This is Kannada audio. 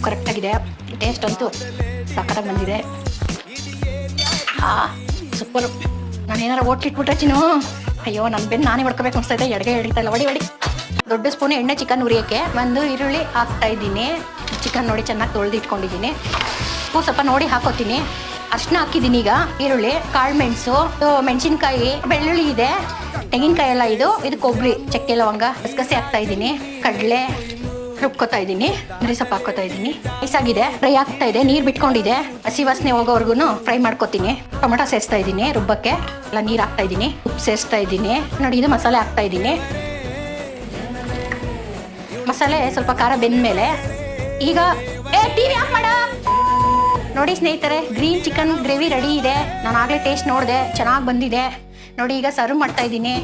ಕರೆಕ್ಟಾಗಿದೆ, ಟೇಸ್ಟ್ ಅಂತೂ ಸಕ್ಕತ್ತಾಗಿ ಬಂದಿದೆ. ಸೂಪರು. ನಾನು ಏನಾರು ಓಟ್ಲಿಟ್ಬಿಟ್ರೆ ಚಿನ್ನು, ಅಯ್ಯೋ ನನ್ನ ಬೆನ್ನು ನಾನೇ ಹೊಡ್ಕೋಬೇಕು ಅನಿಸ್ತಾ ಇದೆ, ಎಡಗೆ ಹಿಡಿತಾ ಇಲ್ಲ. ಹೊಡಿ ದೊಡ್ಡ ಸ್ಪೂನ್ ಎಣ್ಣೆ ಚಿಕನ್ ಉರಿಯೋಕ್ಕೆ ಒಂದು ಈರುಳ್ಳಿ ಹಾಕ್ತಾ ಇದ್ದೀನಿ. ಚಿಕನ್ ನೋಡಿ ಚೆನ್ನಾಗಿ ತೊಳೆದು ಇಟ್ಕೊಂಡಿದ್ದೀನಿ. ಉಪ್ಪು ಸ್ವಲ್ಪ ನೋಡಿ ಹಾಕೋತೀನಿ. ಅರ್ಶಿನ ಹಾಕಿದ್ದೀನಿ. ಈಗ ಈರುಳ್ಳಿ, ಕಾಳು ಮೆಣಸು, ಮೆಣಸಿನ್ಕಾಯಿ, ಬೆಳ್ಳುಳ್ಳಿ ಇದೆ, ತೆಂಗಿನಕಾಯಿ ಎಲ್ಲ ಇದು ಕೊಬ್ಬರಿ, ಚಕ್ಕೆ ಲವಂಗ, ಗಸಗಸೆ ಹಾಕ್ತಾ ಇದ್ದೀನಿ. ಕಡಲೆ ರುಬ್ಕೋತಾ ಇದ್ದೀನಿ. ಬರೀ ಸೊಪ್ಪು ಹಾಕೋತಾ ಇದ್ದೀನಿ. ಐಸಾಗಿದೆ, ಫ್ರೈ ಆಗ್ತಾ ಇದೆ, ನೀರು ಬಿಟ್ಕೊಂಡಿದೆ. ಹಸಿ ವಾಸನೆ ಹೋಗೋವರೆಗೂ ಫ್ರೈ ಮಾಡ್ಕೋತೀನಿ. ಟೊಮೆಟೊ ಸೇರಿಸ್ತಾ ಇದ್ದೀನಿ ರುಬ್ಬಕ್ಕೆ. ಎಲ್ಲ ನೀರು ಹಾಕ್ತಾ ಇದ್ದೀನಿ. ಉಪ್ಪು ಸೇರಿಸ್ತಾ ಇದ್ದೀನಿ. ನೋಡಿ ಇದು ಮಸಾಲೆ ಹಾಕ್ತಾ ಇದ್ದೀನಿ. ಮಸಾಲೆ ಸ್ವಲ್ಪ ಖಾರ ಬೆಂದ ಮೇಲೆ ಈಗ ಟಿವಿ ಆಫ್ ಮಾಡ. ನೋಡಿ ಸ್ನೇಹಿತರೆ, ಗ್ರೀನ್ ಚಿಕನ್ ಗ್ರೇವಿ ರೆಡಿ ಇದೆ. ನಾನು ಆಗಲೇ ಟೇಸ್ಟ್ ನೋಡಿದೆ, ಚೆನ್ನಾಗಿ ಬಂದಿದೆ. ನೋಡಿ ಈಗ ಸರ್ವ್ ಮಾಡ್ತಾ ಇದ್ದೀನಿ.